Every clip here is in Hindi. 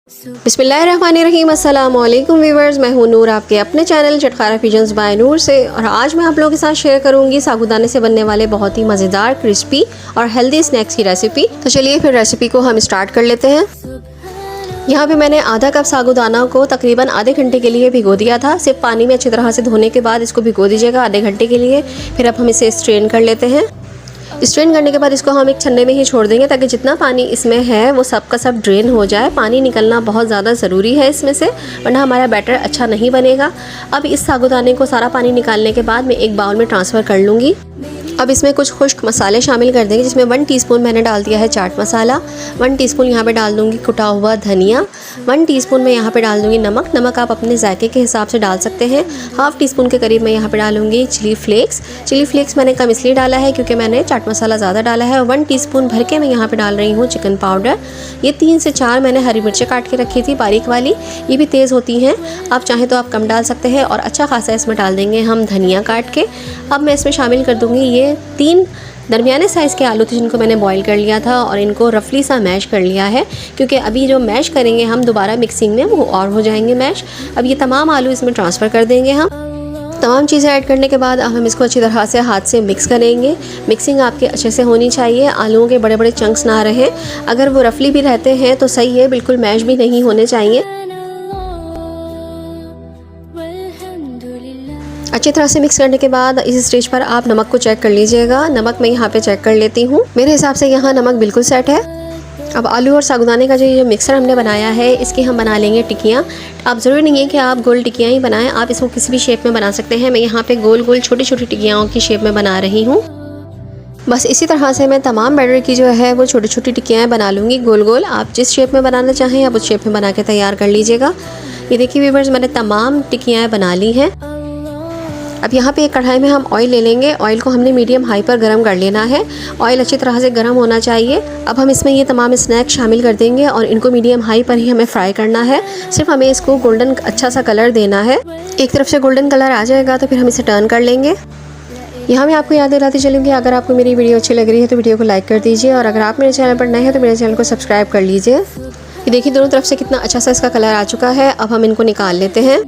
बिस्मिल्लाहिर्रहमानिर्रहीम, अस्सलाम वालेकुम व्यूअर्स। मैं हूं नूर, आपके अपने चैनल चटखारा पिजन्स बाय नूर से। और आज मैं आप लोगों के साथ शेयर करूंगी साबूदाने से बनने वाले बहुत ही मज़ेदार, क्रिस्पी और हेल्दी स्नैक्स की रेसिपी। तो चलिए फिर रेसिपी को हम स्टार्ट कर लेते हैं। यहाँ पे मैंने आधा कप साबूदाना को तकरीबन आधे घंटे के लिए भिगो दिया था। सिर्फ पानी में अच्छी तरह से धोने के बाद इसको भिगो दीजिएगा आधे घंटे के लिए। फिर अब हम इसे स्ट्रेन कर लेते हैं। स्ट्रेन करने के बाद इसको हम एक छन्ने में ही छोड़ देंगे ताकि जितना पानी इसमें है वो सब का सब ड्रेन हो जाए। पानी निकलना बहुत ज़्यादा ज़रूरी है इसमें से, वरना हमारा बैटर अच्छा नहीं बनेगा। अब इस साबूदाने को सारा पानी निकालने के बाद मैं एक बाउल में ट्रांसफ़र कर लूँगी। अब इसमें कुछ खुश्क मसाले शामिल कर देंगे, जिसमें 1 टीस्पून मैंने डाल दिया है चाट मसाला, 1 टीस्पून यहाँ पे डाल दूँगी कुटा हुआ धनिया, 1 टीस्पून मैं यहाँ पे डाल दूँगी नमक। नमक आप अपने जायके के हिसाब से डाल सकते हैं। हाफ़ टीस्पून के करीब मैं यहाँ पे डालूँगी चिली फ्लेक्स। चिली फ्लेक्स मैंने कम इसलिए डाला है क्योंकि मैंने चाट मसाला ज़्यादा डाला है। और 1 टीस्पून भर के मैं यहाँ पे डाल रही हूँ चिकन पाउडर। ये 3 से 4 मैंने हरी मिर्चें काट के रखी थी बारीक वाली, ये भी तेज़ होती हैं। आप चाहें तो आप कम डाल सकते हैं। और अच्छा खासा इसमें डाल देंगे हम धनिया काट के। अब मैं इसमें शामिल कर दूँगी ये 3 दरमियाने साइज़ के आलू थे जिनको मैंने बॉईल कर लिया था और इनको रफली सा मैश कर लिया है, क्योंकि अभी जो मैश करेंगे हम दोबारा मिक्सिंग में वो और हो जाएंगे मैश। अब ये तमाम आलू इसमें ट्रांसफ़र कर देंगे हम। तमाम चीज़ें ऐड करने के बाद अब हम इसको अच्छी तरह से हाथ से मिक्स करेंगे। मिक्सिंग आपकी अच्छे से होनी चाहिए, आलूओं के बड़े बड़े चंक्स ना रहें। अगर वो रफली भी रहते हैं तो सही है, बिल्कुल मैश भी नहीं होने चाहिए। अच्छी तरह से मिक्स करने के बाद इस स्टेज पर आप नमक को चेक कर लीजिएगा। नमक मैं यहाँ पे चेक कर लेती हूँ, मेरे हिसाब से यहाँ नमक बिल्कुल सेट है। अब आलू और साबूदाने का जो मिक्सर हमने बनाया है इसकी हम बना लेंगे टिक्कियाँ। आप ज़रूरी नहीं है कि आप गोल टिक्कियाँ ही बनाएं, आप इसको किसी भी शेप में बना सकते हैं। मैं यहाँ पे गोल गोल छोटी छोटी टिक्कियाँ की शेप में बना रही हूँ। बस इसी तरह से मैं तमाम बैटर की जो है वो छोटी छोटी टिक्कियाँ बना लूँगी गोल गोल। आप जिस शेप में बनाना चाहें आप उस शेप में बना के तैयार कर लीजिएगा। ये देखिए व्यूअर्स, मैंने तमाम टिक्कियाँ बना ली हैं। अब यहाँ पे एक कढ़ाई में हम ऑयल ले लेंगे। ऑयल को हमने मीडियम हाई पर गर्म कर लेना है। ऑयल अच्छी तरह से गर्म होना चाहिए। अब हम इसमें ये तमाम स्नैक्स शामिल कर देंगे और इनको मीडियम हाई पर ही हमें फ्राई करना है। सिर्फ हमें इसको गोल्डन अच्छा सा कलर देना है। एक तरफ से गोल्डन कलर आ जाएगा तो फिर हम इसे टर्न कर लेंगे। यहाँ मैं आपको याद दिलाती चलूँगी, अगर आपको मेरी वीडियो अच्छी लग रही है तो वीडियो को लाइक कर दीजिए। और अगर आप मेरे चैनल पर नए हैं तो मेरे चैनल को सब्सक्राइब कर लीजिए। ये देखिए दोनों तरफ से कितना अच्छा सा इसका कलर आ चुका है। अब हम इनको निकाल लेते हैं।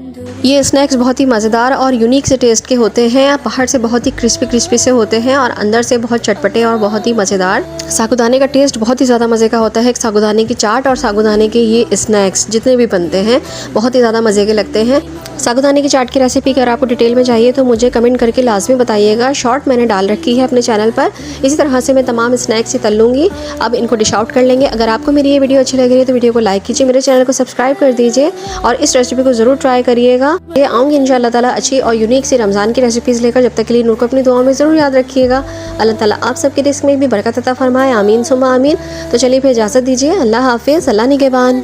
ये स्नैक्स बहुत ही मज़ेदार और यूनिक से टेस्ट के होते हैं। बाहर से बहुत ही क्रिस्पी से होते हैं और अंदर से बहुत चटपटे और बहुत ही मज़ेदार। साबूदाने का टेस्ट बहुत ही ज़्यादा मज़े का होता है। साबूदाने की चाट और साबूदाने के ये स्नैक्स जितने भी बनते हैं बहुत ही ज़्यादा मज़े के लगते हैं। साबूदाने की चाट की रेसिपी अगर आपको डिटेल में चाहिए तो मुझे कमेंट करके लाजमी बताइएगा। शॉर्ट मैंने डाल रखी है अपने चैनल पर। इसी तरह से मैं तमाम स्नैक्स ही तल लूँगी। अब इनको डिश आउट कर लेंगे। अगर आपको मेरी ये वीडियो अच्छी लग रही है तो वीडियो को लाइक कीजिए, मेरे चैनल को सब्सक्राइब कर दीजिए और इस रेसिपी को ज़रूर ट्राई करिएगा। ये आऊँगी इंशाअल्लाह ताला अच्छी और यूनिक सी रमज़ान की रेसिपीज़ लेकर। जब तक के लिए नूर को अपनी दुआओं में ज़रूर याद रखिएगा। अल्लाह ताला आप सबके रिस्क में भी बरकत अता फरमाए, आमीन सुम्मा आमीन। तो चलिए फिर इजाज़त दीजिए। अल्लाह हाफिज़, अल्लाह निगहबान।